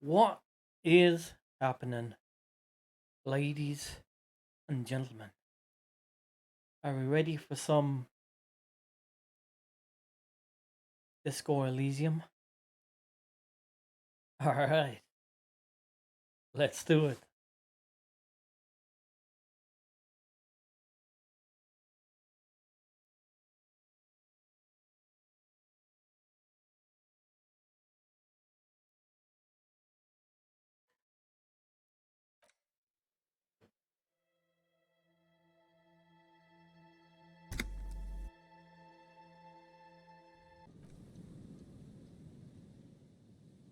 What is happening, ladies and gentlemen? Are we ready for some Disco Elysium? Alright, let's do it.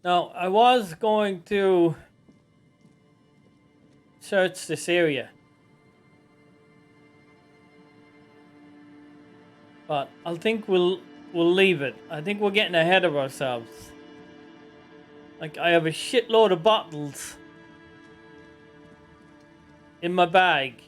Now, I was going to search this area, but I think we'll leave it. I think we're getting ahead of ourselves. Like, I have a shitload of bottles in my bag.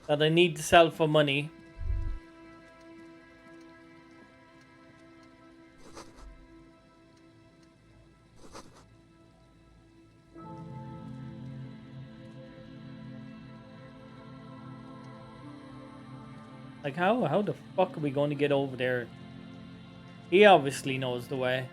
That I need to sell for money. Like, how the fuck are we going to get over there? He obviously knows the way.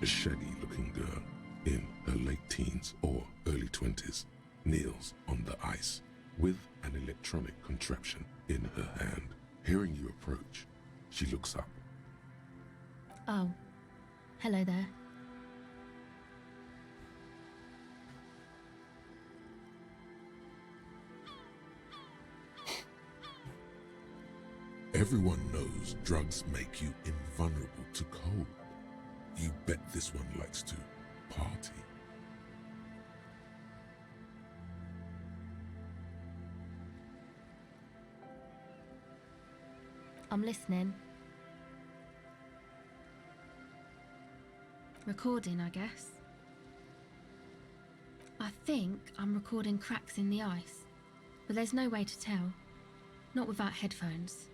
A shaggy-looking girl in her late teens or early 20s kneels on the ice with an electronic contraption in her hand. Hearing you approach, she looks up. Oh, hello there. Everyone knows drugs make you invulnerable to cold. You bet this one likes to party. I'm listening. Recording, I guess. I think I'm recording cracks in the ice, but there's no way to tell. Not without headphones.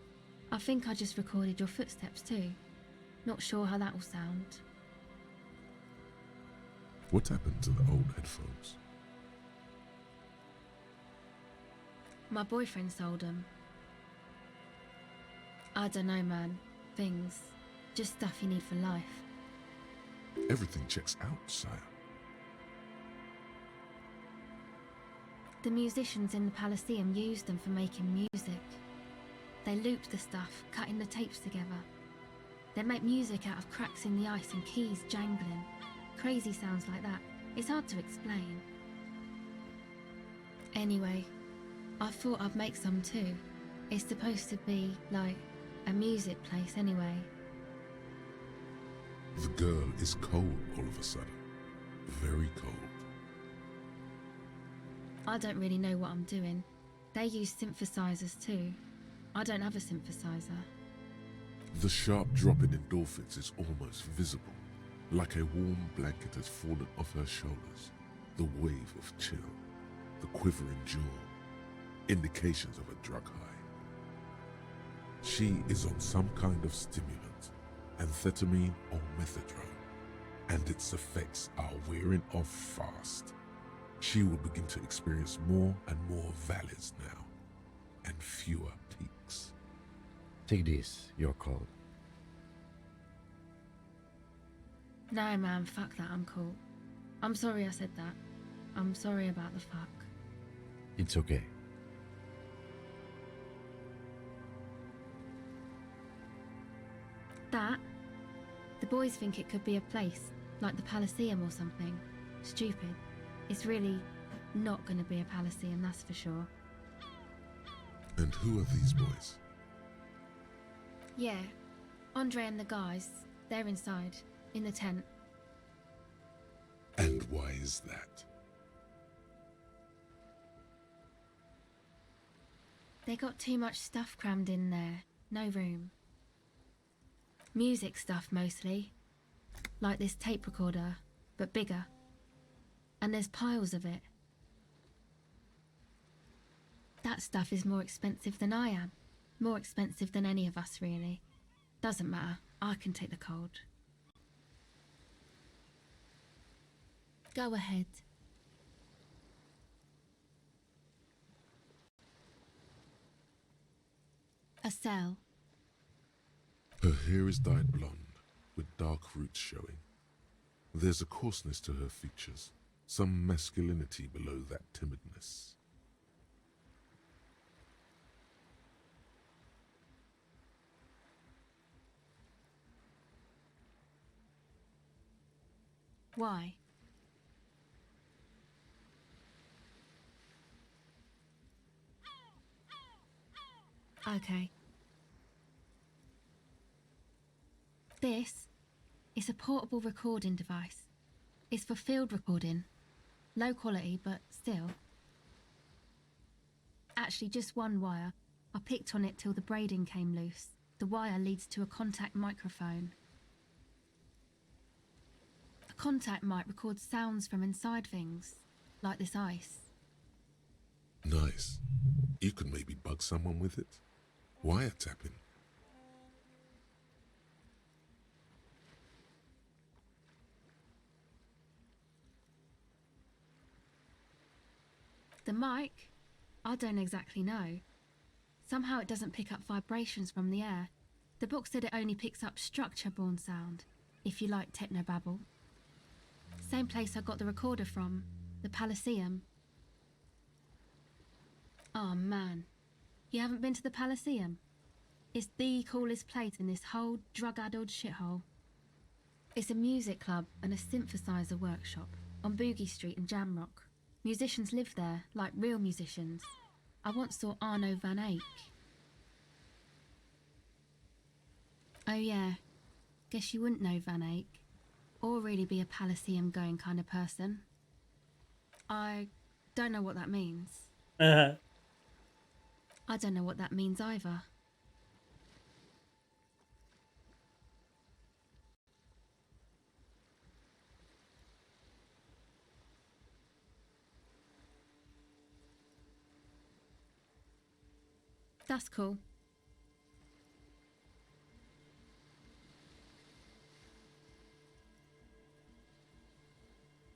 I think I just recorded your footsteps too. Not sure how that will sound. What happened to the old headphones? My boyfriend sold them. I don't know, man. Things. Just stuff you need for life. Everything checks out, sire. The musicians in the Elysium used them for making music. They looped the stuff, cutting the tapes together. They make music out of cracks in the ice and keys jangling. Crazy sounds like that. It's hard to explain. Anyway, I thought I'd make some too. It's supposed to be, like, a music place anyway. The girl is cold all of a sudden. Very cold. I don't really know what I'm doing. They use synthesizers too. I don't have a synthesizer. The sharp drop in endorphins is almost visible. Like a warm blanket has fallen off her shoulders. The wave of chill. The quivering jaw. Indications of a drug high. She is on some kind of stimulant, amphetamine or methadone, and its effects are wearing off fast. She will begin to experience more and more valleys now, and fewer peaks. Take this, your call. No, man, fuck that, I'm cool. I'm sorry I said that. I'm sorry about the fuck. It's okay. That? The boys think it could be a place, like the Elysium or something. Stupid. It's really not gonna be a Palaceum, that's for sure. And who are these boys? Yeah, Andre and the guys, they're inside, in the tent. And why is that? They got too much stuff crammed in there, no room. Music stuff mostly, like this tape recorder, but bigger. And there's piles of it. That stuff is more expensive than I am. More expensive than any of us, really. Doesn't matter, I can take the cold. Go ahead. A cell. Her hair is dyed blonde, with dark roots showing. There's a coarseness to her features, some masculinity below that timidness. Why? Okay. This is a portable recording device. It's for field recording. Low quality, but still. Actually, just one wire. I picked on it till the braiding came loose. The wire leads to a contact microphone. A contact mic records sounds from inside things, like this ice. Nice. You could maybe bug someone with it. Wiretapping. The mic? I don't exactly know. Somehow it doesn't pick up vibrations from the air. The book said it only picks up structure-borne sound, if you like technobabble. Same place I got the recorder from, the Palaceum. Oh man, you haven't been to the Palaceum? It's the coolest place in this whole drug-addled shithole. It's a music club and a synthesizer workshop on Boogie Street in Jamrock. Musicians live there, like real musicians. I once saw Arno van Eyck. Oh yeah, guess you wouldn't know Van Eyck, or really be a Palaceum going kind of person. I don't know what that means. I don't know what that means either. That's cool.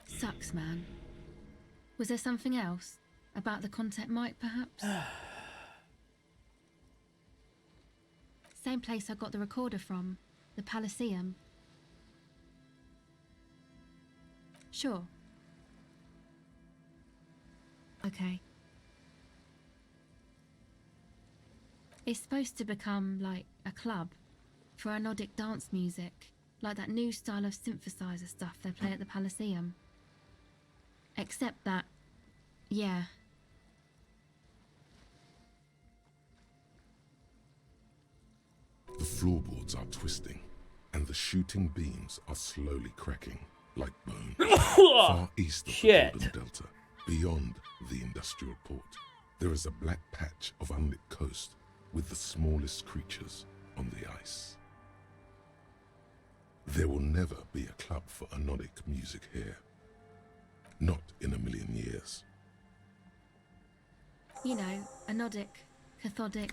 Sucks, man. Was there something else? About the contact mic, perhaps? Same place I got the recorder from, the Palaceum. Sure. Okay. It's supposed to become like a club for anodic dance music, like that new style of synthesizer stuff they play at the Palaceum. Except that, yeah. The floorboards are twisting, and the shooting beams are slowly cracking, like bone. Far east of the Golden Delta, beyond the industrial port, there is a black patch of unlit coast with the smallest creatures on the ice. There will never be a club for anodic music here. Not in a million years. You know, anodic, cathodic,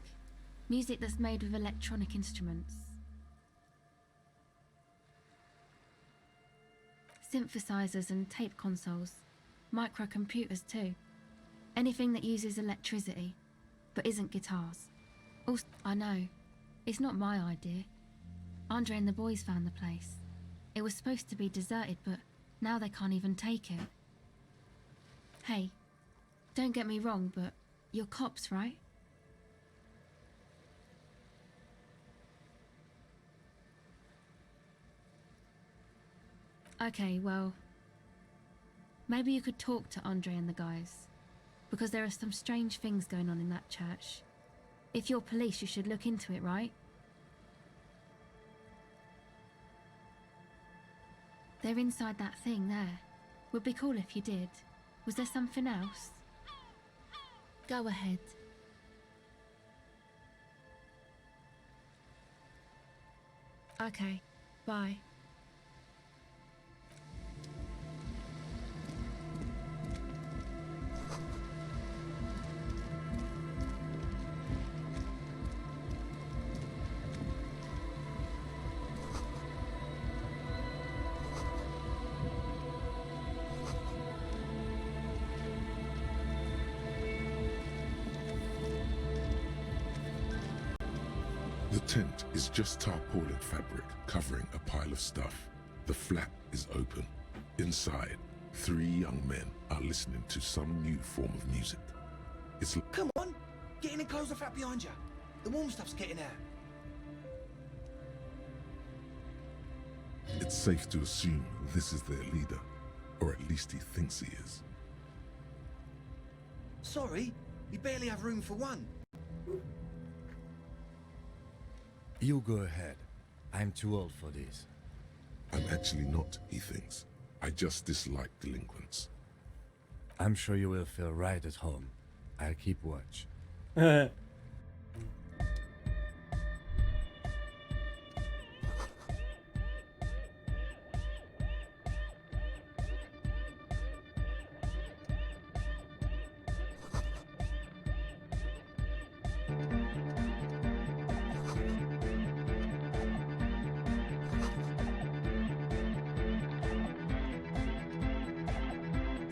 music that's made with electronic instruments. Synthesizers and tape consoles, microcomputers too. Anything that uses electricity, but isn't guitars. Also, I know, it's not my idea. Andre and the boys found the place. It was supposed to be deserted, but now they can't even take it. Hey, don't get me wrong, but you're cops, right? Okay, well, Maybe you could talk to Andre and the guys, because there are some strange things going on in that church. If you're police, you should look into it, right? They're inside that thing there. Would be cool if you did. Was there something else? Go ahead. Okay, bye. The tent is just tarpaulin fabric covering a pile of stuff. The flap is open. Inside, 3 young men are listening to some new form of music. It's Come on! Get in and close the flap behind you. The warm stuff's getting out. It's safe to assume this is their leader, or at least he thinks he is. Sorry, we barely have room for one. You go ahead. I'm too old for this. I'm actually not, he thinks. I just dislike delinquents. I'm sure you will feel right at home. I'll keep watch.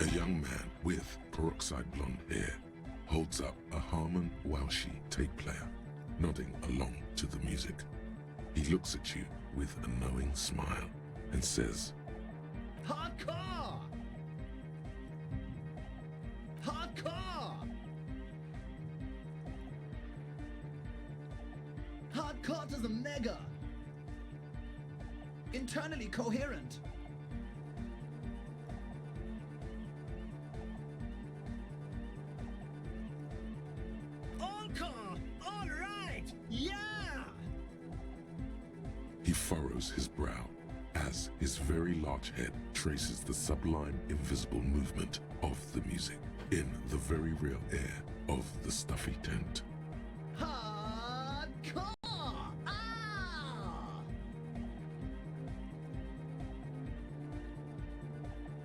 A young man with peroxide blonde hair holds up a Harman Welshi tape player, nodding along to the music. He looks at you with a knowing smile and says, Hardcore! Hardcore! Hardcore to the mega! Internally coherent. All right! Yeah! He furrows his brow as his very large head traces the sublime invisible movement of the music in the very real air of the stuffy tent. Hardcore! Ah!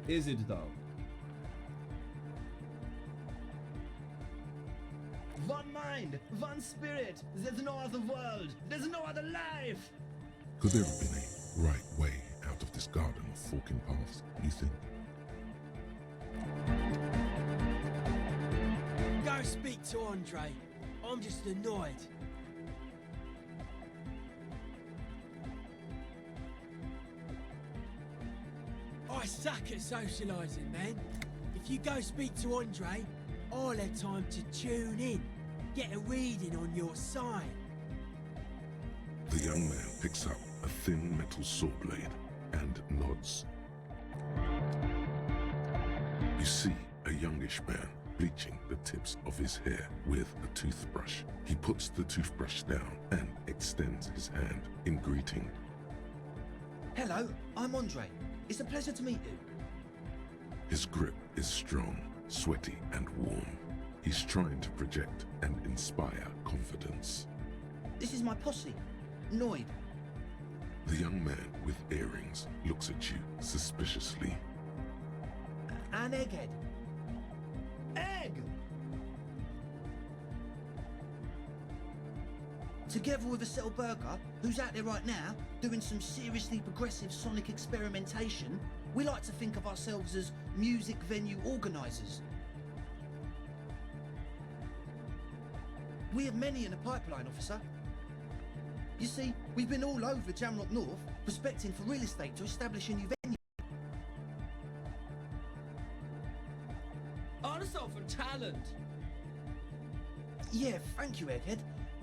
Is it though? One mind, one spirit. There's no other world. There's no other life. Could there have been a right way out of this garden of forking paths, you think? Go speak to Andre. I'm just annoyed. I suck at socialising, man. If you go speak to Andre, I'll have time to tune in, get a reading on your side. The young man picks up a thin metal saw blade and nods. You see a youngish man bleaching the tips of his hair with a toothbrush. He puts the toothbrush down and extends his hand in greeting. Hello, I'm Andre. It's a pleasure to meet you. His grip is strong, sweaty and warm. He's trying to project and inspire confidence. This is my posse, Noid. The young man with earrings looks at you suspiciously. And Egghead. Egg! Together with a Cell Burger, who's out there right now, doing some seriously progressive sonic experimentation, we like to think of ourselves as music venue organisers. We have many in the pipeline, officer. You see, we've been all over Jamrock North, prospecting for real estate to establish a new venue. Also for talent. Yeah, thank you, Egghead.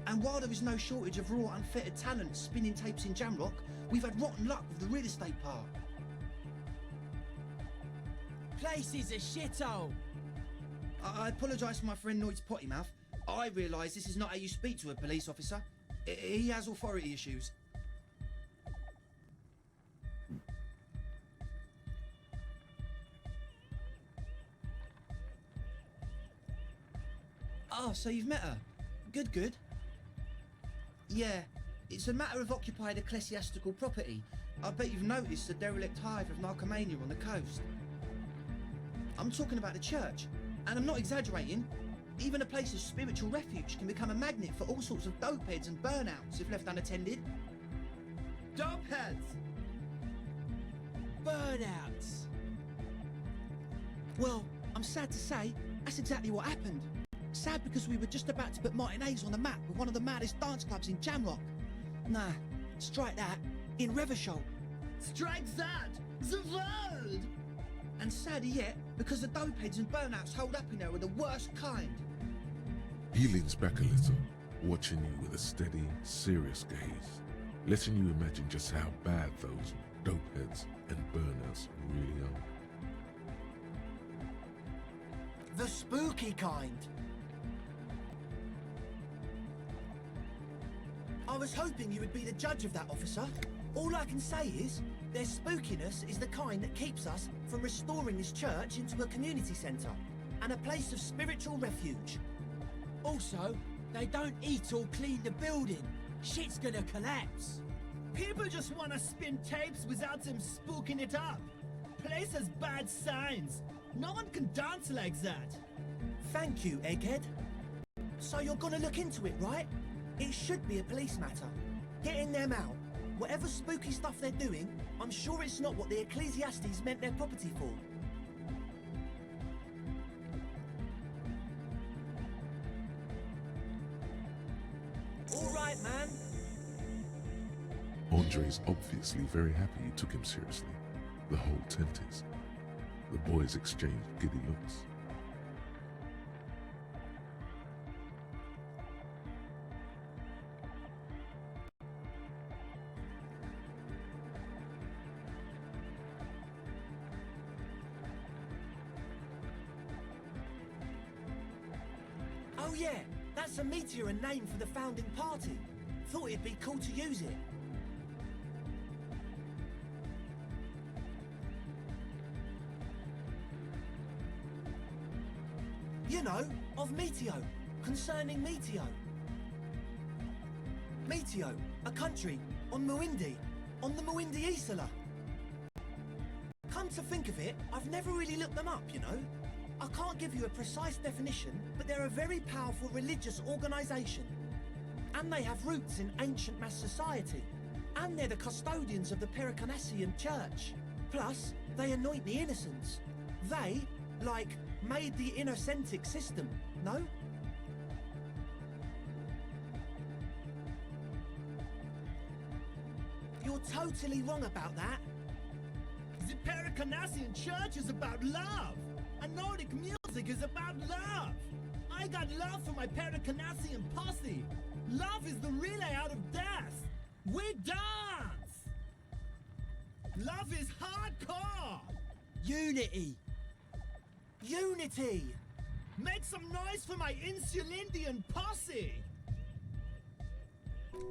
And while there is no shortage of raw, unfettered talent spinning tapes in Jamrock, we've had rotten luck with the real estate part. place is a shithole. I apologise for my friend Noid's potty mouth. I realise this is not how you speak to a police officer. He has authority issues. Oh, so you've met her? Good, good. Yeah, it's a matter of occupied ecclesiastical property. I bet you've noticed the derelict hive of narcomania on the coast. I'm talking about the church, and I'm not exaggerating. Even a place of spiritual refuge can become a magnet for all sorts of dopeheads and burnouts if left unattended. Dopeheads! Burnouts! Well, I'm sad to say, that's exactly what happened. Sad because we were just about to put Martinez on the map with one of the maddest dance clubs in Jamrock. Nah, strike that, in Reversholt. Strike that, the world! And sadder yet, because the dopeheads and burnouts hold up in there are the worst kind. He leans back a little, watching you with a steady, serious gaze, letting you imagine just how bad those dopeheads and burnouts really are. The spooky kind. I was hoping you would be the judge of that, officer. All I can say is, their spookiness is the kind that keeps us from restoring this church into a community centre and a place of spiritual refuge. Also, they don't eat or clean the building. Shit's gonna collapse. People just wanna spin tapes without them spooking it up. Place has bad signs. No one can dance like that. Thank you, Egghead. So you're gonna look into it, right? It should be a police matter. Getting them out. Whatever spooky stuff they're doing, I'm sure it's not what the Ecclesiastes meant their property for. All right, man. Andre's obviously very happy you took him seriously. The whole tent is. The boys exchanged giddy looks. Oh yeah, that's a meteor and name for the founding party. Thought it'd be cool to use it. You know, of Meteo, concerning Meteo. Meteo, a country, on Muindi, on the Muindi Isla. Come to think of it, I've never really looked them up, you know. I can't give you a precise definition, but they're a very powerful religious organisation. And they have roots in ancient mass society. And they're the custodians of the Pericanassian Church. Plus, they anoint the innocents. They, like, made the innocentic system, no? You're totally wrong about that. The Pericanassian Church is about love. And Nordic music is about love. I got love for my Pericanassian posse. Love is the relay out of death. We dance. Love is hardcore. Unity. Unity! Make some noise for my Insulindian posse.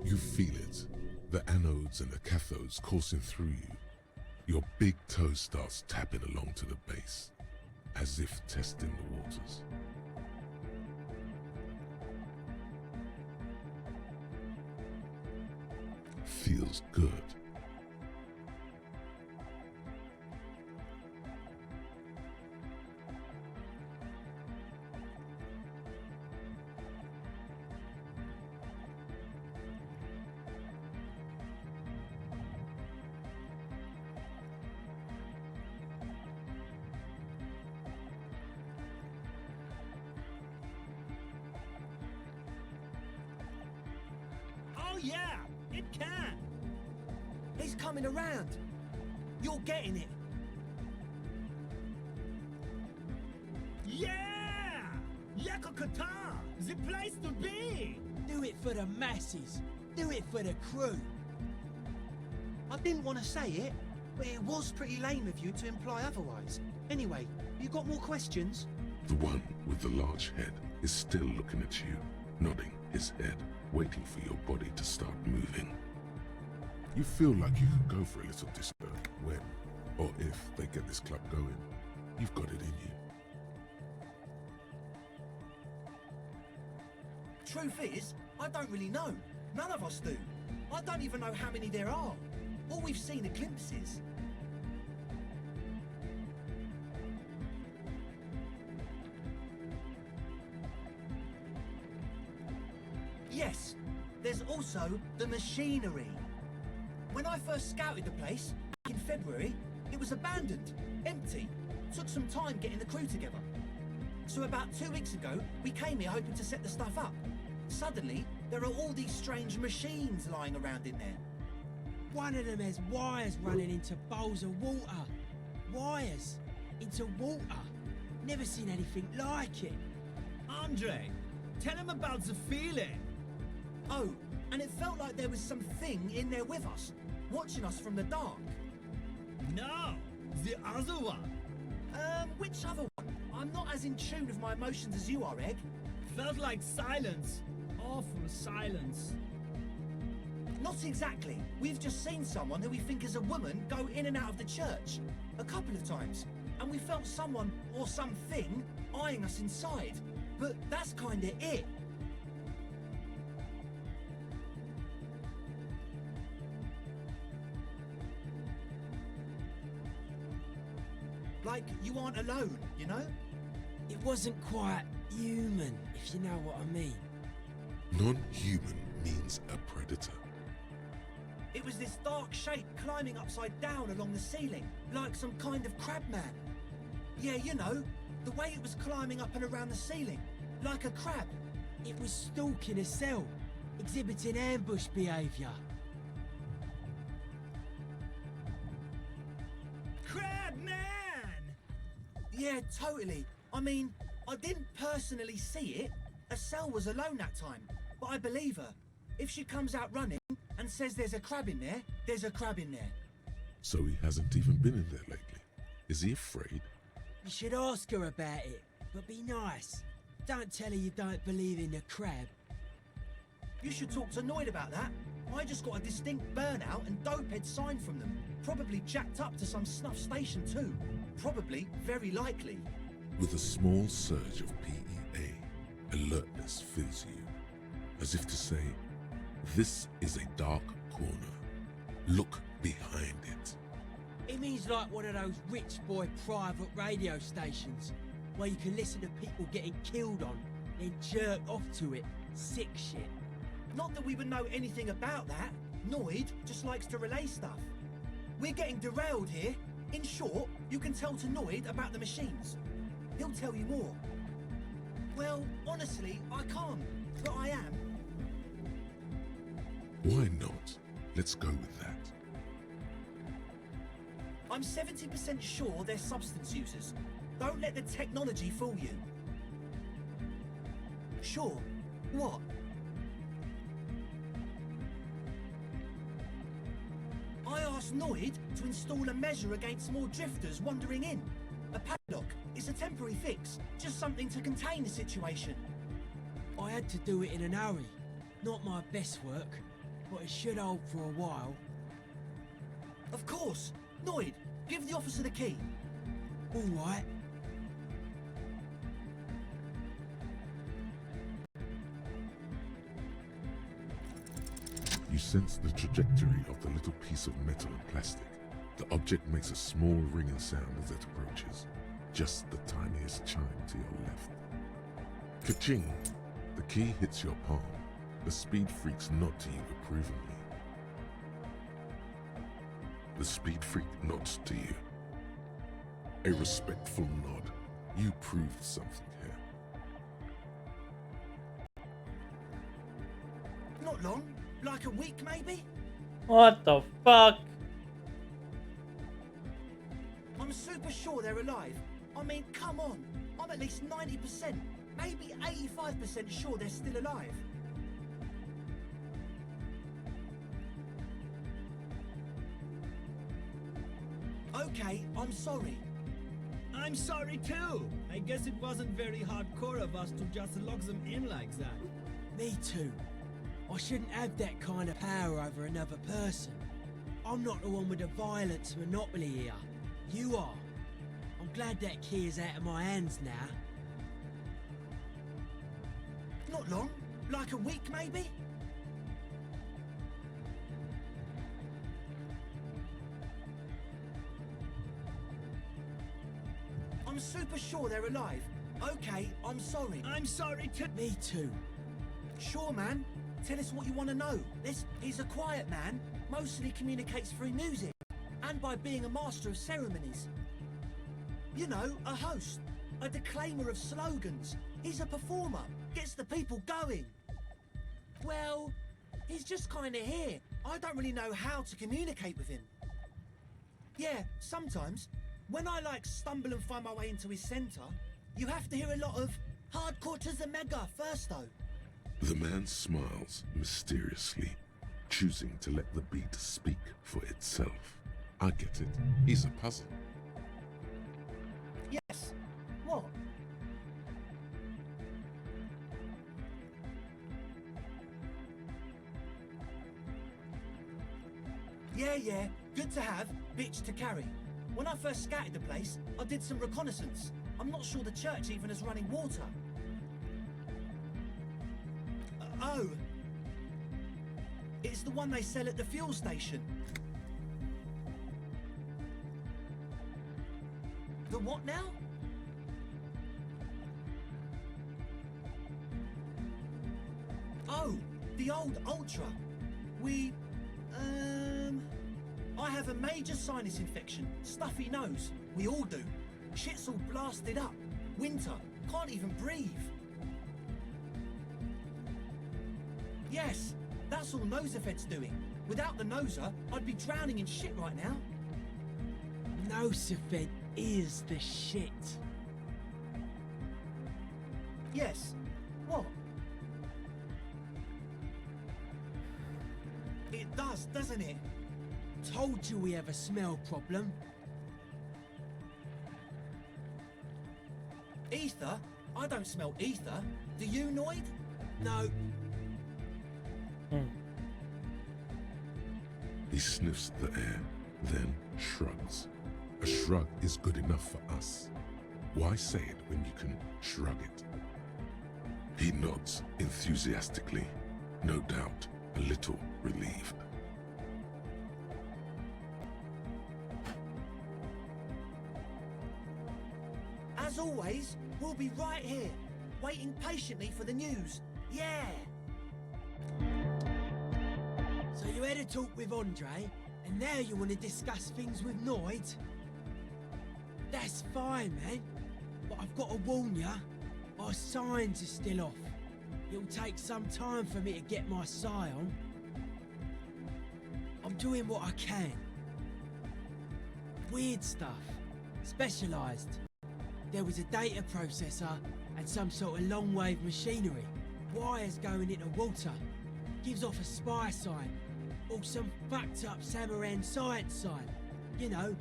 You feel it. The anodes and the cathodes coursing through you. Your big toe starts tapping along to the base, as if testing the waters. Feels good. Oh yeah, it can. He's coming around. You're getting it. Yeah! Yakokata, the place to be. Do it for the masses. Do it for the crew. I didn't want to say it, But it was pretty lame of you to imply otherwise. Anyway, you got more questions? The one with the large head is still looking at you, nodding his head, waiting for your body to start moving. You feel like you could go for a little disco when, or if they get this club going. You've got it in you. Truth is, I don't really know. None of us do. I don't even know how many there are. All we've seen are glimpses. Yes, there's also the machinery. When I first scouted the place, back in February, it was abandoned, empty. Took some time getting the crew together. So about 2 weeks ago, we came here hoping to set the stuff up. Suddenly, there are all these strange machines lying around in there. One of them has wires running into bowls of water. Wires into water. Never seen anything like it. Andre, tell him about the feeling. Oh, and it felt like there was something in there with us, watching us from the dark. No, the other one. Which other one? I'm not as in tune with my emotions as you are, Egg. Felt like silence. Awful silence. Not exactly. We've just seen someone who we think is a woman go in and out of the church a couple of times. And we felt someone or something eyeing us inside. But that's kinda it. Like you aren't alone, you know? It wasn't quite human, if you know what I mean. Non-human means a predator. It was this dark shape climbing upside down along the ceiling, like some kind of crabman. Yeah, you know, the way it was climbing up and around the ceiling, like a crab. It was stalking a cell, exhibiting ambush behaviour. Crabman! Yeah, totally. I mean, I didn't personally see it. Estelle was alone that time, but I believe her. If she comes out running and says there's a crab in there, there's a crab in there. So he hasn't even been in there lately. Is he afraid? You should ask her about it, but be nice. Don't tell her you don't believe in the crab. You should talk to Noid about that. I just got a distinct burnout and dopehead sign from them. Probably jacked up to some snuff station too. Probably, very likely. With a small surge of PEA, alertness fills you, as if to say, this is a dark corner. Look behind it. It means like one of those rich boy private radio stations, where you can listen to people getting killed on, then jerk off to it. Sick shit. Not that we would know anything about that. Noid just likes to relay stuff. We're getting derailed here. In short, you can tell to Noid about the machines. He'll tell you more. Well, honestly, I can't, but I am. Why not? Let's go with that. I'm 70% sure they're substance users. Don't let the technology fool you. Sure. What? I asked Noid to install a measure against more drifters wandering in. A padlock. It's a temporary fix. Just something to contain the situation. I had to do it in an hurry. Not my best work, but it should hold for a while. Of course. Noid, give the officer the key. All right. You sense the trajectory of the little piece of metal and plastic. The object makes a small ringing sound as it approaches. Just the tiniest chime to your left. Ka-ching! The key hits your palm. The speed freaks nod to you approvingly. The speed freak nods to you. A respectful nod. You proved something here. Not long. Like a week, maybe? What the fuck? I'm super sure they're alive. I mean, come on. I'm at least 90%, maybe 85% sure they're still alive. Okay, I'm sorry. I'm sorry too. I guess it wasn't very hardcore of us to just lock them in like that. Me too. I shouldn't have that kind of power over another person. I'm not the one with the violence monopoly here. You are. I'm glad that key is out of my hands now. Not long. Like a week, maybe? I'm super sure they're alive. Okay, I'm sorry. I'm sorry too. Me too. Sure, man. Tell us what you want to know. He's a quiet man, mostly communicates through music, and by being a master of ceremonies. You know, a host, a declaimer of slogans. He's a performer, gets the people going. Well, he's just kind of here. I don't really know how to communicate with him. Yeah, sometimes, when I stumble and find my way into his centre, you have to hear a lot of hardcore to the mega first though. The man smiles mysteriously, choosing to let the beat speak for itself. I get it. He's a puzzle. Yes. What? Yeah. Good to have, bitch to carry. When I first scouted the place, I did some reconnaissance. I'm not sure the church even has running water. Oh. It's the one they sell at the fuel station. The what now? Oh, the old Ultra. I have a major sinus infection, stuffy nose. We all do. Shit's all blasted up. Winter, can't even breathe. Yes, that's all Nosefed's doing. Without the Noser, I'd be drowning in shit right now. Nosefed is the shit. Yes. What? It does, doesn't it? Told you we have a smell problem. Ether? I don't smell ether. Do you, Noid? No. He sniffs the air, then shrugs. A shrug is good enough for us. Why say it when you can shrug it? He nods enthusiastically, no doubt a little relieved. As always, we'll be right here, waiting patiently for the news. Yeah! So you had a talk with Andre, and now you want to discuss things with Noid? That's fine, man. But I've got to warn ya, our signs are still off. It'll take some time for me to get my psi on. I'm doing what I can. Weird stuff. Specialised. There was a data processor and some sort of long-wave machinery. Wires going into water. Gives off a spy sign. Or some fucked up Samaran science sign. You know,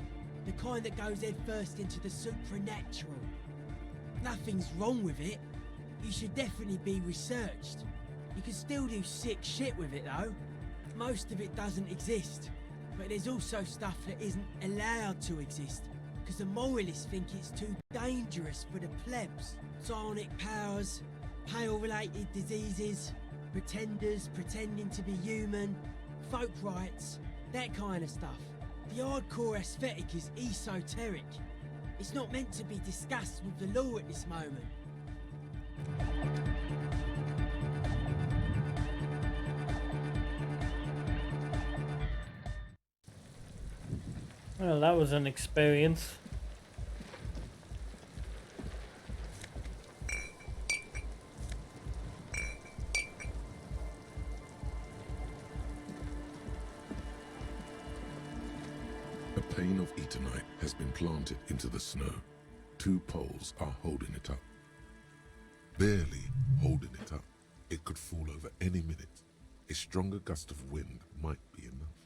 the kind that goes head first into the supernatural. Nothing's wrong with it. You should definitely be researched. You can still do sick shit with it though. Most of it doesn't exist. But there's also stuff that isn't allowed to exist. Because the moralists think it's too dangerous for the plebs. Psionic powers, pale-related diseases, pretenders pretending to be human, folk rights, that kind of stuff. The hardcore aesthetic is esoteric. It's not meant to be discussed with the law at this moment. Well, that was an experience. A pane of eternite has been planted into the snow. 2 poles are holding it up. Barely holding it up. It could fall over any minute. A stronger gust of wind might be enough.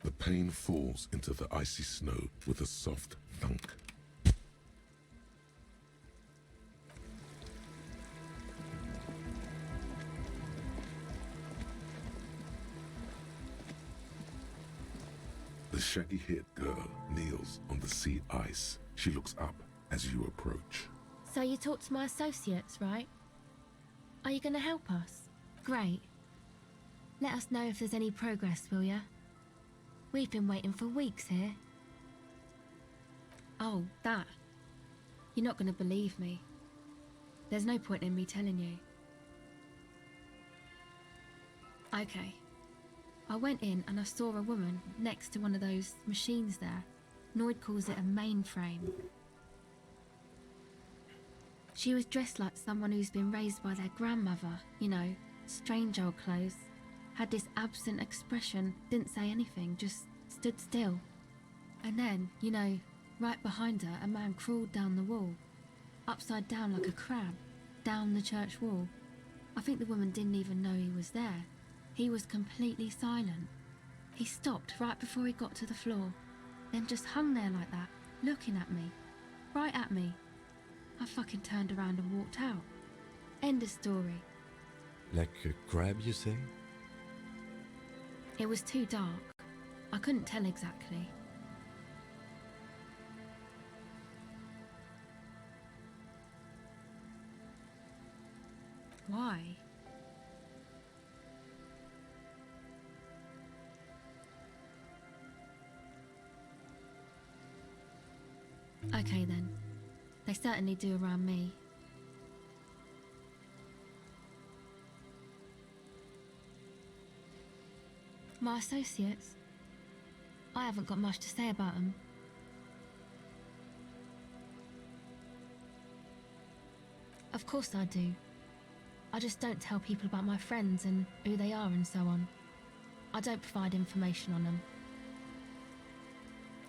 The pane falls into the icy snow with a soft thunk. The shaggy-haired girl kneels on the sea ice. She looks up as you approach. So you talked to my associates, right? Are you going to help us? Great. Let us know if there's any progress, will ya? We've been waiting for weeks here. Oh, that. You're not going to believe me. There's no point in me telling you. Okay. I went in and I saw a woman next to one of those machines there. Noid calls it a mainframe. She was dressed like someone who's been raised by their grandmother, you know, strange old clothes. Had this absent expression, didn't say anything, just stood still. And then, you know, right behind her, a man crawled down the wall, upside down like a crab, down the church wall. I think the woman didn't even know he was there. He was completely silent. He stopped right before he got to the floor, then just hung there like that, looking at me, right at me. I fucking turned around and walked out. End of story. Like a crab, you say? It was too dark. I couldn't tell exactly. Why? Okay then. They certainly do around me. My associates? I haven't got much to say about them. Of course I do. I just don't tell people about my friends and who they are and so on. I don't provide information on them.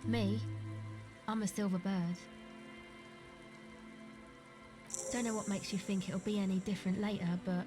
Me? I'm a silver bird. Don't know what makes you think it'll be any different later, but...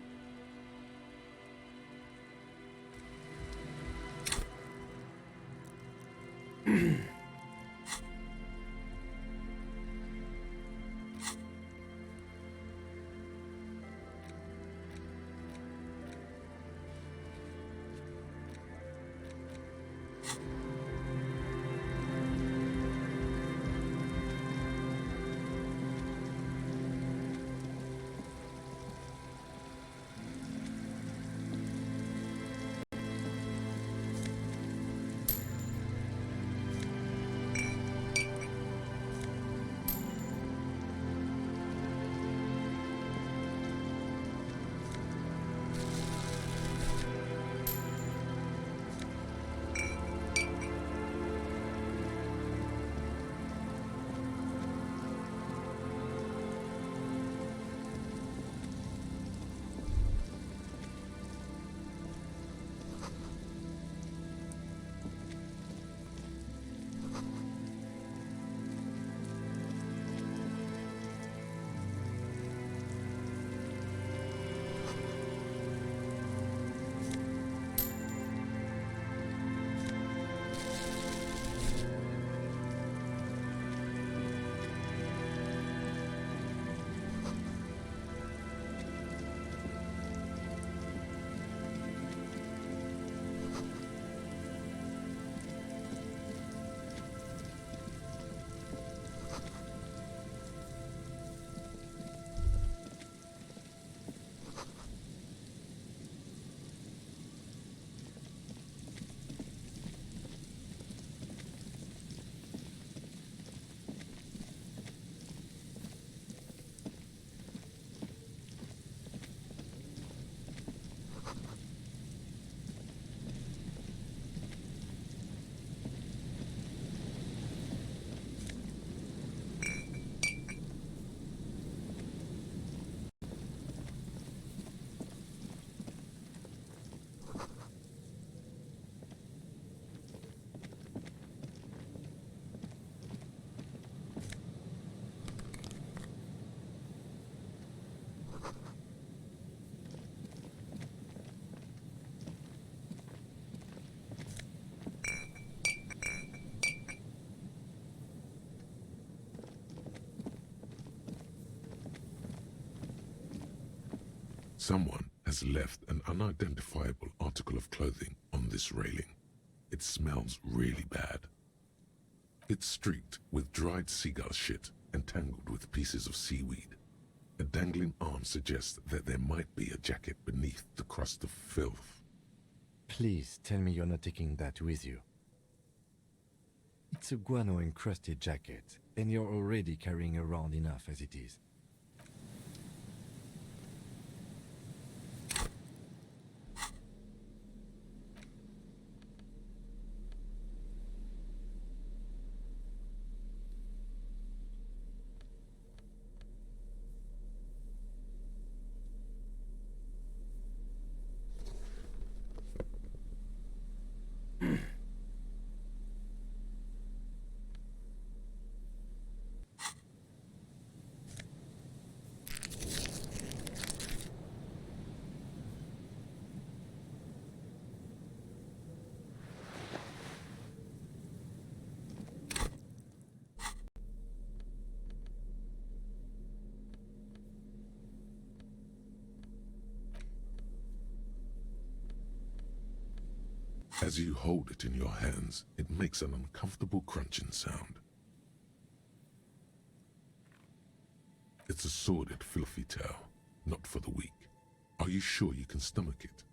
Someone has left an unidentifiable article of clothing on this railing. It smells really bad. It's streaked with dried seagull shit and tangled with pieces of seaweed. A dangling arm suggests that there might be a jacket beneath the crust of filth. Please tell me you're not taking that with you. It's a guano-encrusted jacket, and you're already carrying around enough as it is. As you hold it in your hands, it makes an uncomfortable crunching sound. It's a sordid, filthy tale, not for the weak. Are you sure you can stomach it?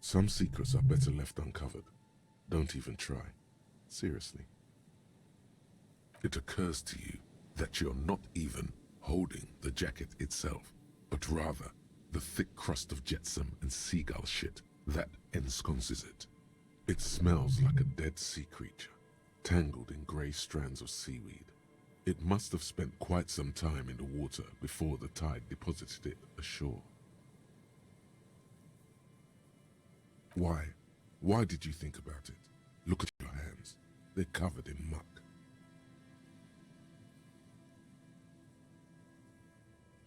Some secrets are better left uncovered. Don't even try. Seriously. It occurs to you that you're not even holding the jacket itself, but rather the thick crust of jetsam and seagull shit that ensconces it. It smells like a dead sea creature, tangled in grey strands of seaweed. It must have spent quite some time in the water before the tide deposited it ashore. Why? Why did you think about it? Look at your hands. They're covered in muck.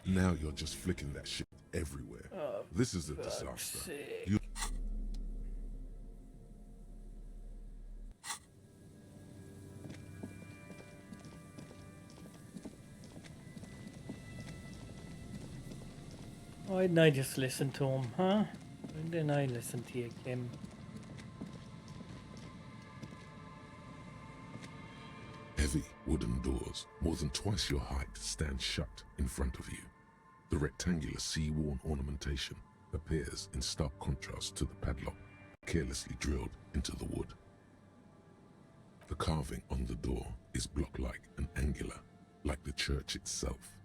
Now you're just flicking that shit everywhere. This is a disaster. You Why didn't I just listen to him, huh? Why didn't I listen to you, Kim? Heavy wooden doors, more than twice your height, stand shut in front of you. The rectangular sea-worn ornamentation appears in stark contrast to the padlock carelessly drilled into the wood. The carving on the door is block-like and angular, like the church itself.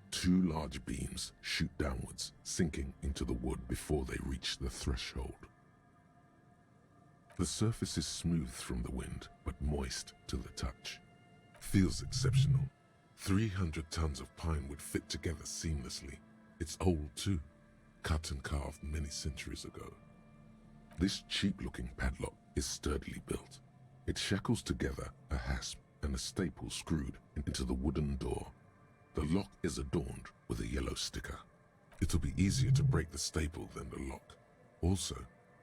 Two large beams shoot downwards, sinking into the wood before they reach the threshold. The surface is smooth from the wind, but moist to the touch. Feels exceptional. 300 tons of pine would fit together seamlessly. It's old too, cut and carved many centuries ago. This cheap-looking padlock is sturdily built. It shackles together a hasp and a staple screwed into the wooden door. The lock is adorned with a yellow sticker. It'll be easier to break the staple than the lock. Also,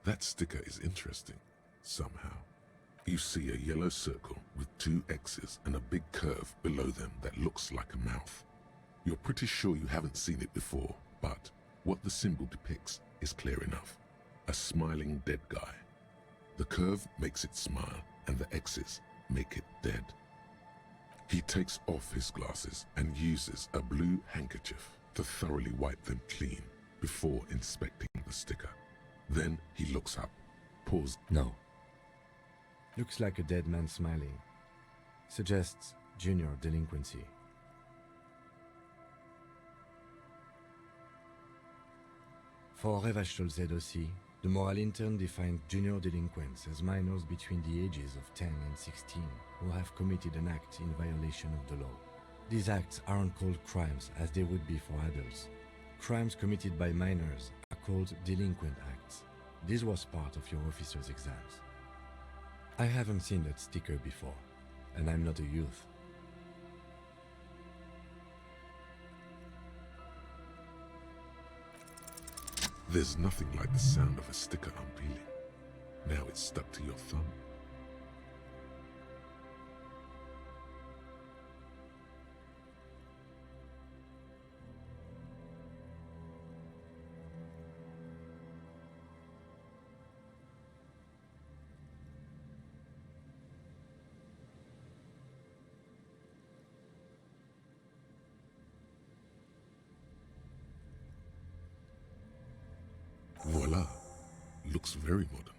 that sticker is interesting, somehow. You see a yellow circle with two X's and a big curve below them that looks like a mouth. You're pretty sure you haven't seen it before, but what the symbol depicts is clear enough. A smiling dead guy. The curve makes it smile, and the X's make it dead. He takes off his glasses and uses a blue handkerchief to thoroughly wipe them clean before inspecting the sticker. Then he looks up, paused. No. Looks like a dead man smiling. Suggests junior delinquency. For Revachol aussi, the moral intern defined junior delinquents as minors between the ages of 10 and 16 who have committed an act in violation of the law. These acts aren't called crimes as they would be for adults. Crimes committed by minors are called delinquent acts. This was part of your officer's exams. I haven't seen that sticker before, and I'm not a youth. There's nothing like the sound of a sticker unpeeling. Now it's stuck to your thumb. looks very modern.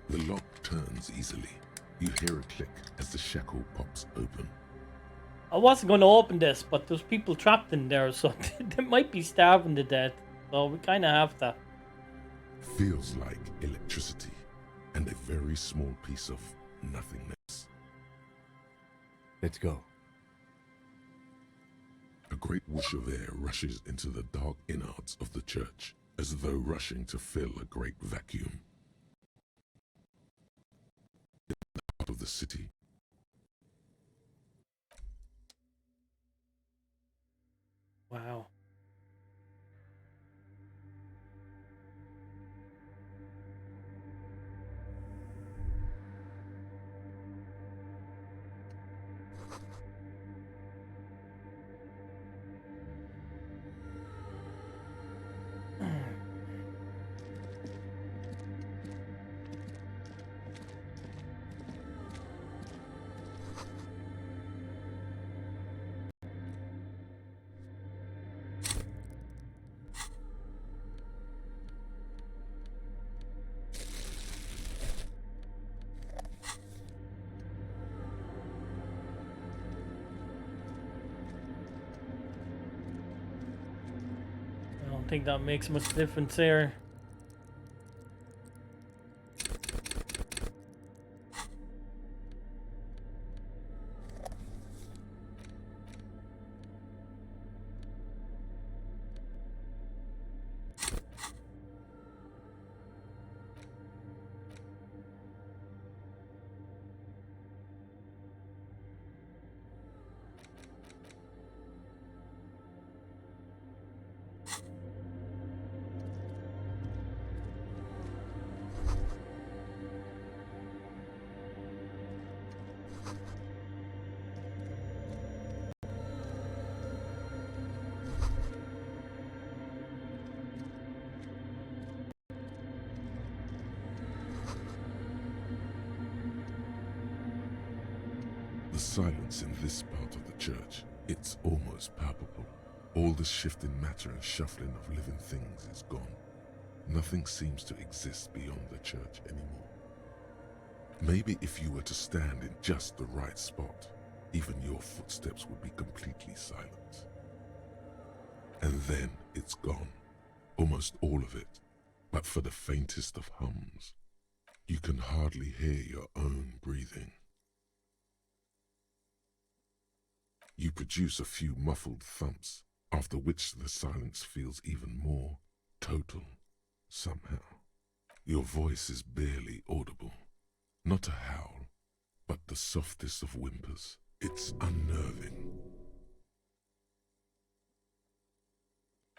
The lock turns easily. You hear a click as the shackle pops open. I wasn't going to open this, but there's people trapped in there, so they might be starving to death. So we kind of have to. Feels like electricity and a very small piece of nothingness. Let's go. A great whoosh of air rushes into the dark innards of the church, as though rushing to fill a great vacuum. In the heart of the city, Wow. I don't think that makes much difference here. the silence in this part of the church, it's almost palpable. All the shifting matter and shuffling of living things is gone. Nothing seems to exist beyond the church anymore. Maybe if you were to stand in just the right spot, even your footsteps would be completely silent. And then it's gone, almost all of it, but for the faintest of hums. You can hardly hear your own breathing. You produce a few muffled thumps, after which the silence feels even more total, somehow. Your voice is barely audible. Not a howl, but the softest of whimpers. It's unnerving.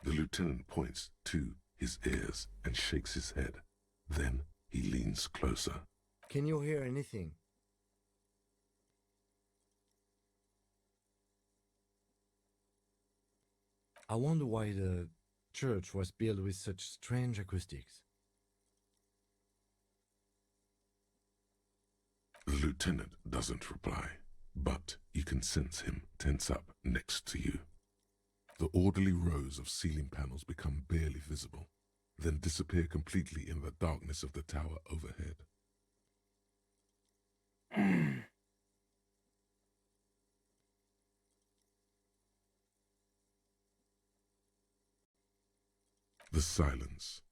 The lieutenant points to his ears and shakes his head. Then he leans closer. Can you hear anything? I wonder why the church was built with such strange acoustics. The lieutenant doesn't reply, but you can sense him tense up next to you. The orderly rows of ceiling panels become barely visible, then disappear completely in the darkness of the tower overhead. The silence,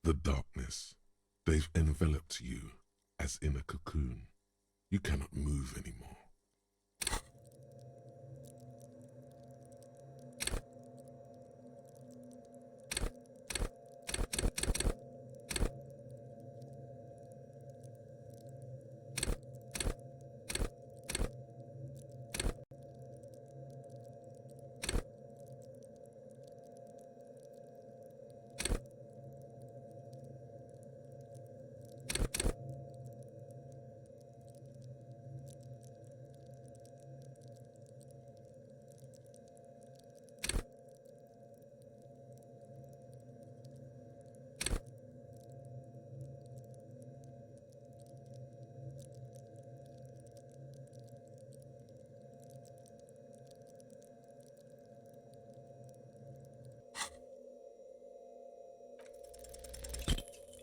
the darkness, they've enveloped you as in a cocoon. You cannot move anymore.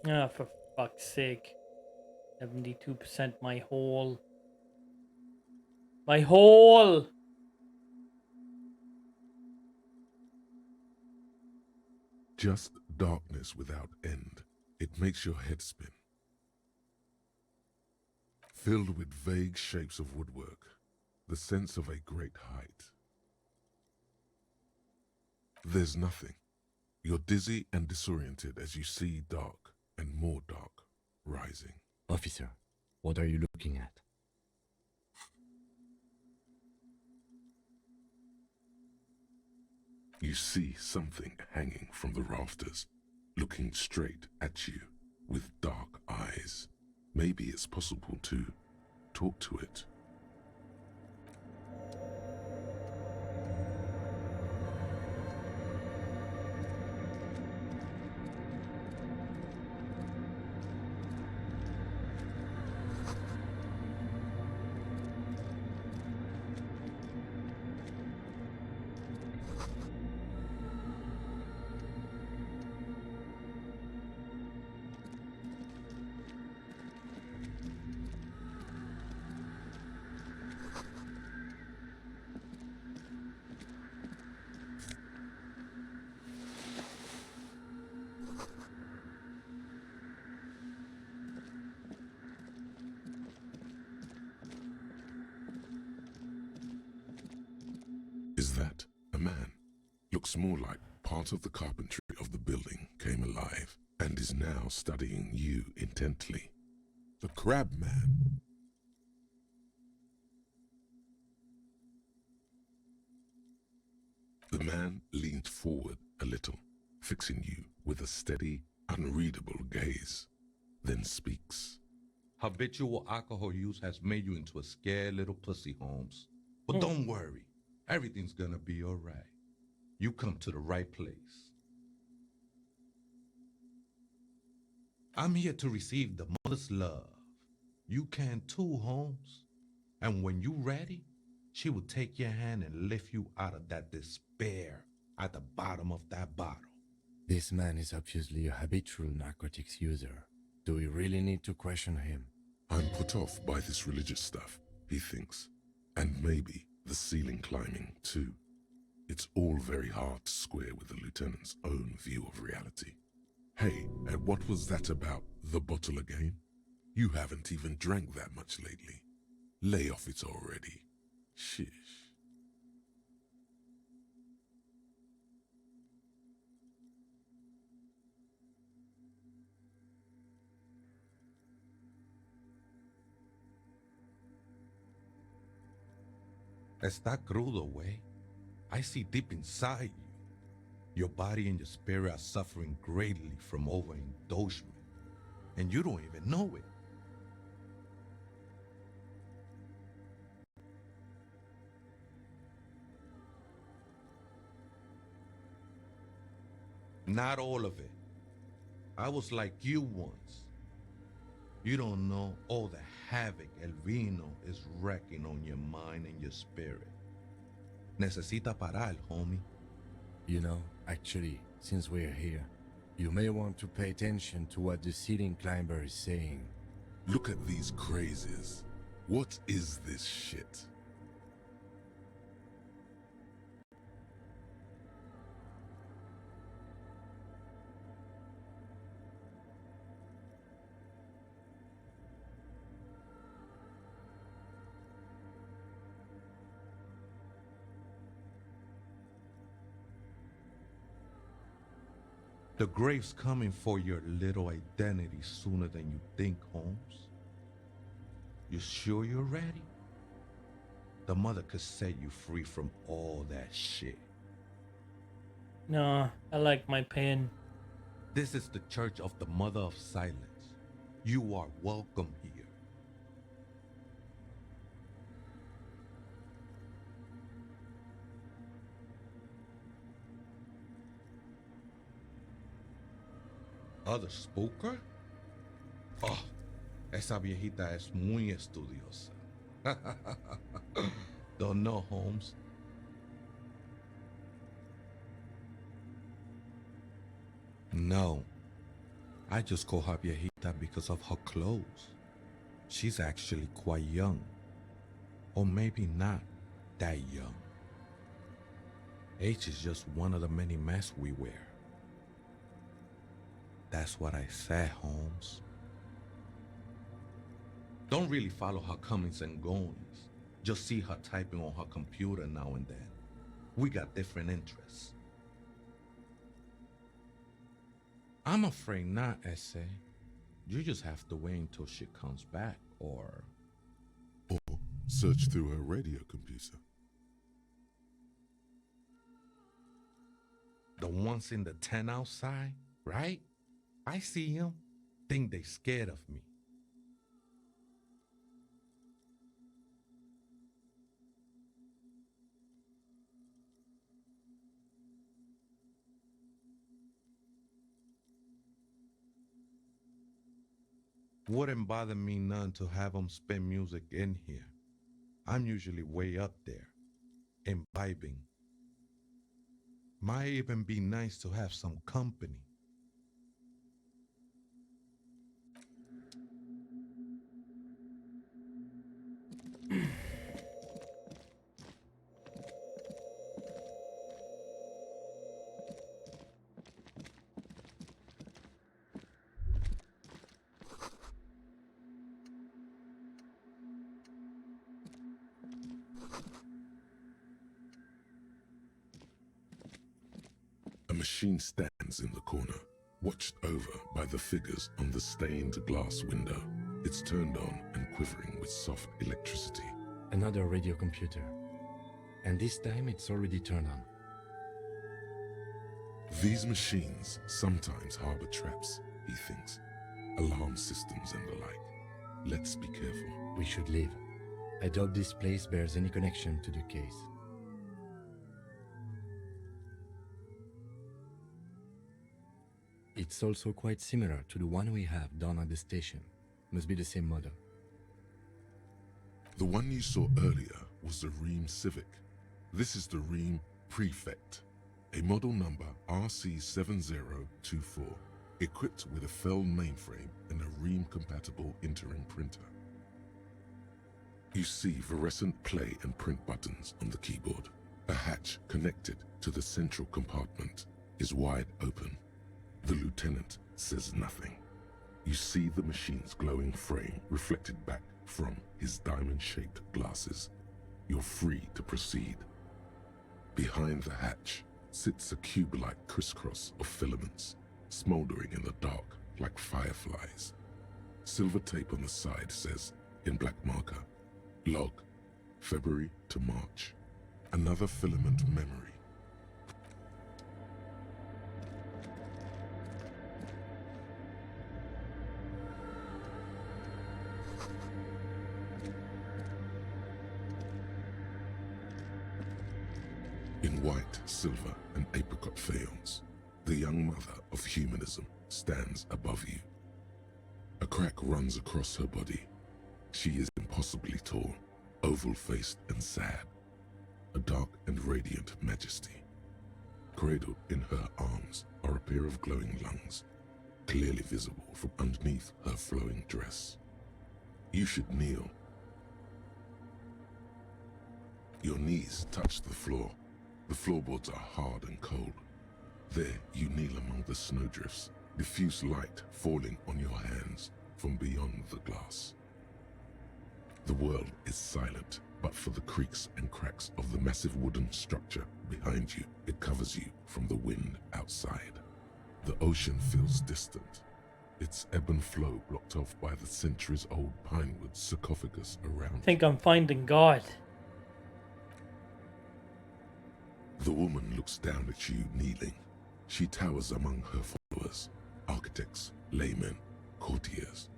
Ah, for fuck's sake. 72% my whole. My whole! Just darkness without end. It makes your head spin. Filled with vague shapes of woodwork, the sense of a great height. There's nothing. You're dizzy and disoriented as you see dark and more dark rising. Officer, what are you looking at? You see something hanging from the rafters, looking straight at you with dark eyes. Maybe it's possible to talk to it. Is that a man? Looks more like part of the carpentry of the building came alive and is now studying you intently. The Crab Man. The man leans forward a little, fixing you with a steady, unreadable gaze, then speaks. Habitual alcohol use has made you into a scared little pussy, Holmes. But don't worry, everything's gonna be all right. You come to the right place. I'm here to receive the mother's love. You can too, Holmes. And when you're ready, she will take your hand and lift you out of that despair at the bottom of that bottle. This man is obviously a habitual narcotics user. Do we really need to question him? I'm put off by this religious stuff, he thinks. And maybe the ceiling climbing, too. It's all very hard to square with the lieutenant's own view of reality. Hey, and what was that about the bottle again? You haven't even drank that much lately. Lay off it already. Shish. Está crudo, way. I see deep inside you. Your body and your spirit are suffering greatly from overindulgence, and you don't even know it. Not all of it. I was like you once. You don't know all the havoc El Vino is wrecking on your mind and your spirit. Necesita parar, homie. You know, actually, since we're here, you may want to pay attention to what the ceiling climber is saying. Look at these crazes. What is this shit? The grave's coming for your little identity sooner than you think, Holmes. You sure you're ready? The mother could set you free from all that shit. No, I like my pen. This is the Church of the Mother of Silence. You are welcome here. Other spooker? Oh, esa viejita es muy estudiosa. Don't know, Holmes. No. I just call her viejita because of her clothes. She's actually quite young. Or maybe not that young. Age is just one of the many masks we wear. That's what I said, Holmes. Don't really follow her comings and goings. Just see her typing on her computer now and then. We got different interests. I'm afraid not, Essay. You just have to wait until she comes back, or search through her radio computer. The ones in the tent outside, right? I see them. Think they scared of me. Wouldn't bother me none to have them spin music in here. I'm usually way up there, imbibing. Might even be nice to have some company. A machine stands in the corner, watched over by the figures on the stained glass window. It's turned on and quivering with soft electricity. Another radio computer. And this time it's already turned on. These machines sometimes harbor traps, he thinks. Alarm systems and the like. Let's be careful. We should leave. I doubt this place bears any connection to the case. It's also quite similar to the one we have down at the station. Must be the same model. The one you saw earlier was the Ream Civic. This is the Ream Prefect, a model number RC7024, equipped with a Fell mainframe and a Ream-compatible interim printer. You see fluorescent play and print buttons on the keyboard. A hatch connected to the central compartment is wide open. The lieutenant says nothing. You see the machine's glowing frame reflected back from his diamond-shaped glasses. You're free to proceed. Behind the hatch sits a cube-like crisscross of filaments, smoldering in the dark like fireflies. Silver tape on the side says, in black marker, log, February to March. Another filament memory. In white, silver, and apricot faience, the young mother of humanism stands above you. A crack runs across her body. She is impossibly tall, oval-faced and sad, a dark and radiant majesty. Cradled in her arms are a pair of glowing lungs, clearly visible from underneath her flowing dress. You should kneel. Your knees touch the floor. The floorboards are hard and cold. There you kneel among the snowdrifts, diffuse light falling on your hands from beyond the glass. The world is silent, but for the creaks and cracks of the massive wooden structure behind you. It covers you from the wind outside. The ocean feels distant, its ebb and flow blocked off by the centuries-old pinewood sarcophagus around. I think I'm finding God. The woman looks down at you kneeling. She towers among her followers, architects, laymen, courtiers.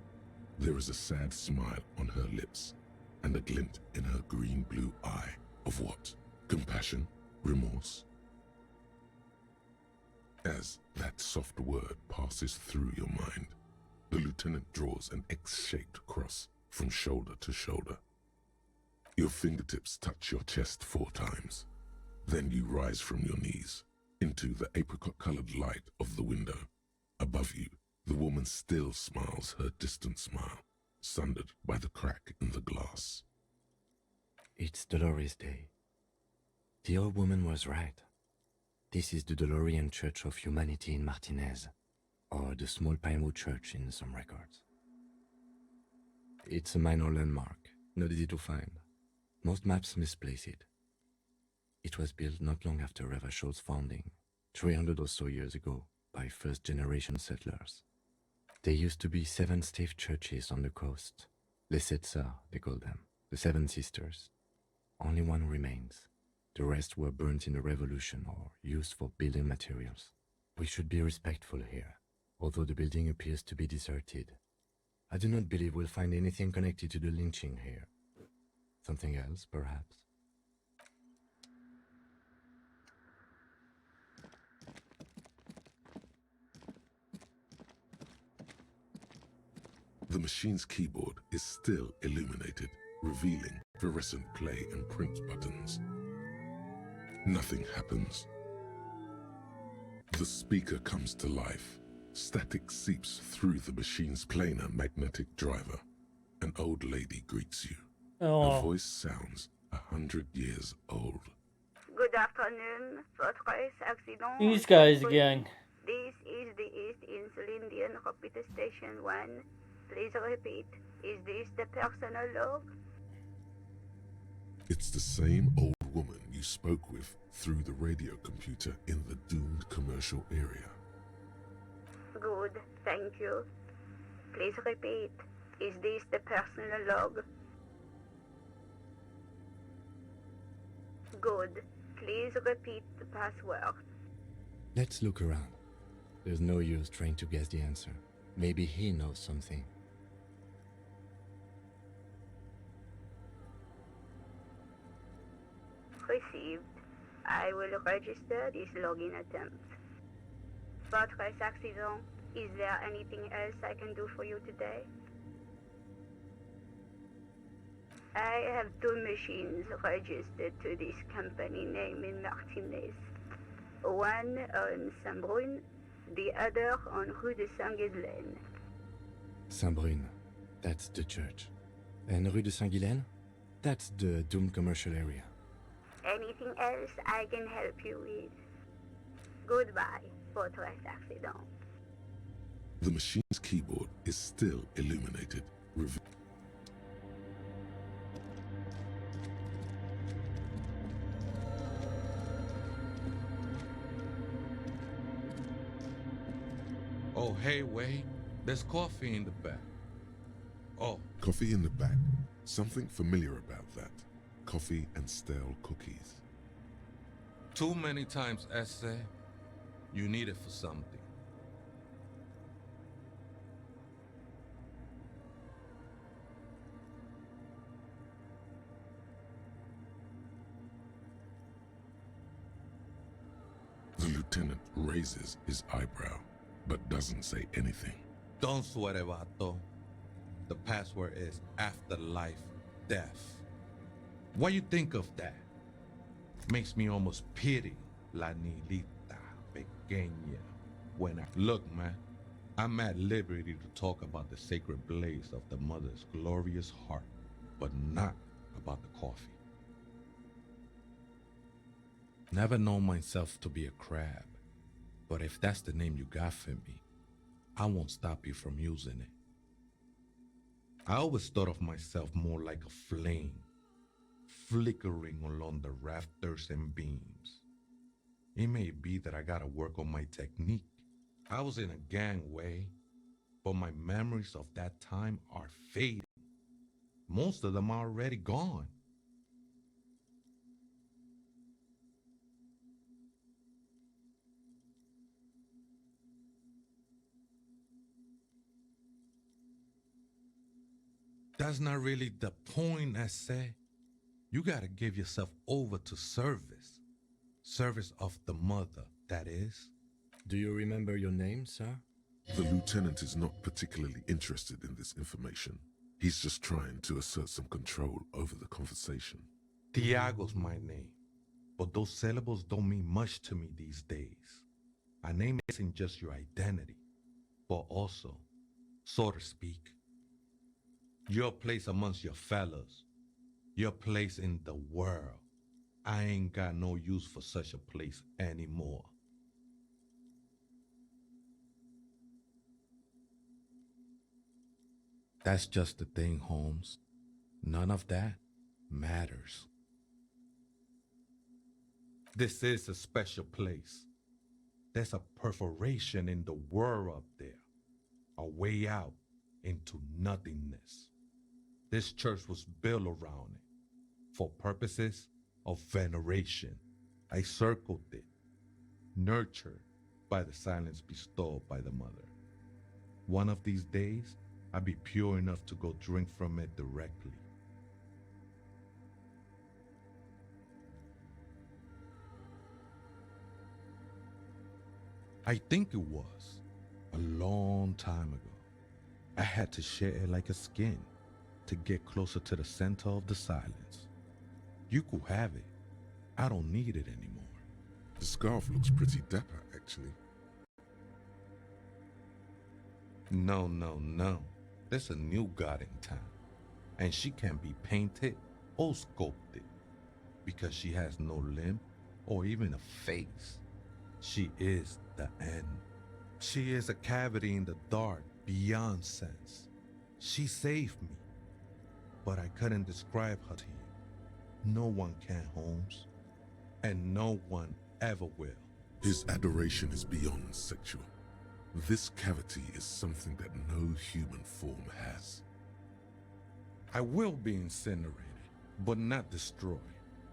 There is a sad smile on her lips and a glint in her green-blue eye of what? Compassion? Remorse? As that soft word passes through your mind, the lieutenant draws an X-shaped cross from shoulder to shoulder. Your fingertips touch your chest 4 times. Then you rise from your knees into the apricot-colored light of the window. Above you, The woman still smiles her distant smile, sundered by the crack in the glass. It's Dolores Day. The old woman was right. This is the Dolorian Church of Humanity in Martinez, or the Small Pinewood Church in some records. It's a minor landmark, not easy to find. Most maps misplace it. It was built not long after Revachol's founding, 300 or so years ago, by first-generation settlers. There used to be 7 stave churches on the coast. Les Sept Sœurs, they call them, the 7 sisters. Only one remains. The rest were burnt in the revolution or used for building materials. We should be respectful here, although the building appears to be deserted. I do not believe we'll find anything connected to the lynching here. Something else, perhaps? The machine's keyboard is still illuminated, revealing fluorescent play and print buttons. Nothing happens. The speaker comes to life. Static seeps through the machine's planar magnetic driver. An old lady greets you. Her voice sounds 100 years old. Good afternoon, Fortress Accident. These guys again. This is the East Insulindian Repeater Station 1. Please repeat. Is this the personal log? It's the same old woman you spoke with through the radio computer in the doomed commercial area. Good, thank you. Please repeat. Is this the personal log? Good. Please repeat the password. Let's look around. There's no use trying to guess the answer. Maybe he knows something. Received. I will register this login attempt. Fortress Accident, is there anything else I can do for you today? I have 2 machines registered to this company name in Martinez. One on Saint-Brun, the other on Rue de Saint-Ghislaine. Saint-Brun, that's the church. And Rue de Saint-Ghislaine? That's the doomed commercial area. Anything else I can help you with? Goodbye, Fortress Accident. The machine's keyboard is still illuminated, Oh, hey, wait. There's coffee in the back. Oh. Coffee in the back. Something familiar about that. Coffee and stale cookies. Too many times, Essay. You need it for something. The lieutenant raises his eyebrow, but doesn't say anything. Don't sweat it, vato. The password is afterlife death. What you think of that? Makes me almost pity La Nilita Pequeña. When I look, man, I'm at liberty to talk about the sacred blaze of the mother's glorious heart, but not about the coffee. Never known myself to be a crab, but if that's the name you got for me, I won't stop you from using it. I always thought of myself more like a flame, flickering along the rafters and beams. It may be that I gotta work on my technique. I was in a gangway, but my memories of that time are fading. Most of them are already gone. That's not really the point, I say. You gotta give yourself over to service. Service of the mother, that is. Do you remember your name, sir? The lieutenant is not particularly interested in this information. He's just trying to assert some control over the conversation. Tiago's my name, but those syllables don't mean much to me these days. A name isn't just your identity. but also, so to speak, your place amongst your fellas, your place in the world. I ain't got no use for such a place anymore. That's just the thing, Holmes. None of that matters. This is a special place. There's a perforation in the world up there, a way out into nothingness. This church was built around it for purposes of veneration. I circled it, nurtured by the silence bestowed by the mother. One of these days, I'll be pure enough to go drink from it directly. I think it was a long time ago. I had to share it like a skin to get closer to the center of the silence. You could have it. I don't need it anymore. The scarf looks pretty dapper, actually. No. There's a new god in town, and she can't be painted or sculpted because she has no limb or even a face. She is the end. She is a cavity in the dark beyond sense. She saved me, but I couldn't describe her to you. No one can, Holmes, and no one ever will. His adoration is beyond sexual. This cavity is something that no human form has. I will be incinerated, but not destroyed.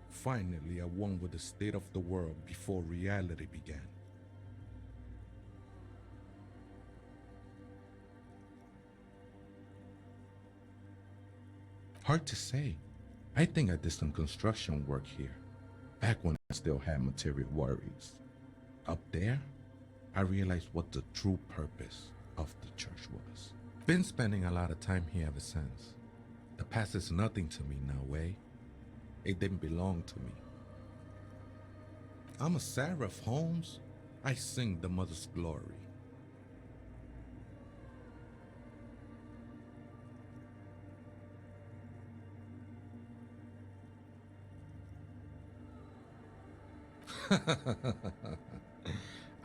Finally, I won with the state of the world before reality began. Hard to say. I think I did some construction work here, back when I still had material worries. Up there, I realized what the true purpose of the church was. Been spending a lot of time here ever since. The past is nothing to me now, way. It didn't belong to me. I'm a seraph, Holmes. I sing the mother's glory.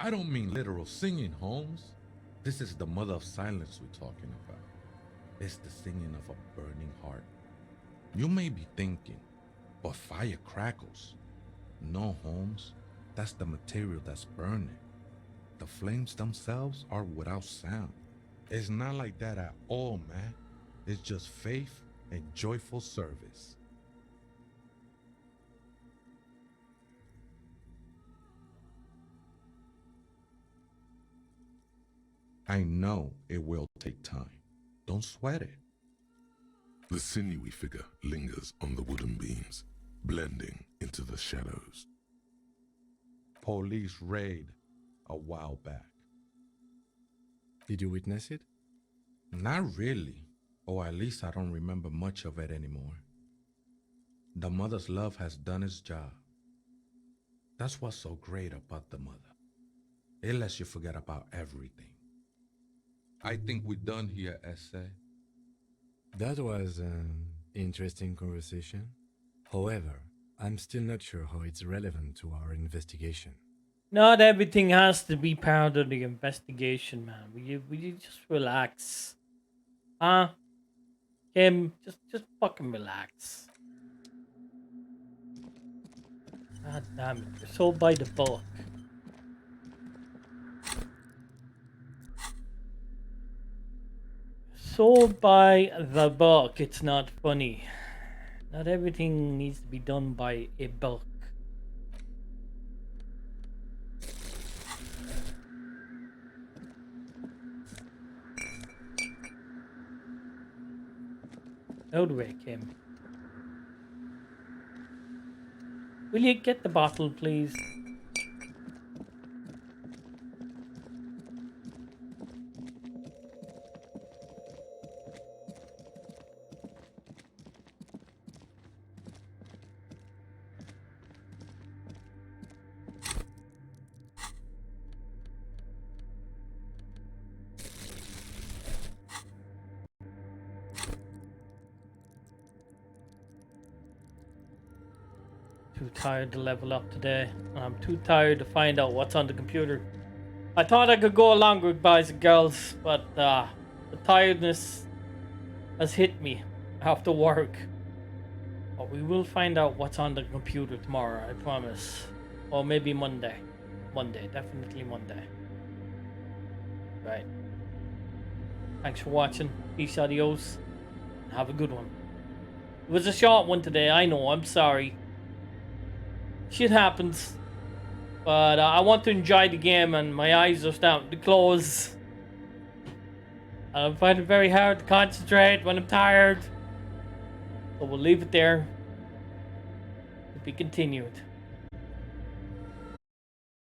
I don't mean literal singing, Holmes. This is the mother of silence we're talking about. It's the singing of a burning heart. You may be thinking, but fire crackles. No, Holmes, that's the material that's burning. The flames themselves are without sound. It's not like that at all, man. It's just faith and joyful service. I know it will take time. Don't sweat it. The sinewy figure lingers on the wooden beams, blending into the shadows. Police raid a while back. Did you witness it? Not really, or at least I don't remember much of it anymore. The mother's love has done its job. That's what's so great about the mother. It lets you forget about everything. I think we're done here, Essay. That was an interesting conversation. However, I'm still not sure how it's relevant to our investigation. Not everything has to be part of the investigation, man. Will you just relax? Huh? Kim, just fucking relax. God damn it, you're so by the book. Sold by the book. It's not funny. Not everything needs to be done by a book. Out of the way, Kim. Will you get the bottle, please? too tired to level up today. And I'm too tired to find out what's on the computer. I thought I could go along with guys and girls, but the tiredness has hit me after work. But we will find out what's on the computer tomorrow, I promise. Or maybe Monday. Monday, definitely Monday. Right. Thanks for watching. Peace, adios. And have a good one. It was a short one today, I know, I'm sorry. Shit happens. But I want to enjoy the game and my eyes are starting to close. I find it very hard to concentrate when I'm tired. So we'll leave it there. To be continued.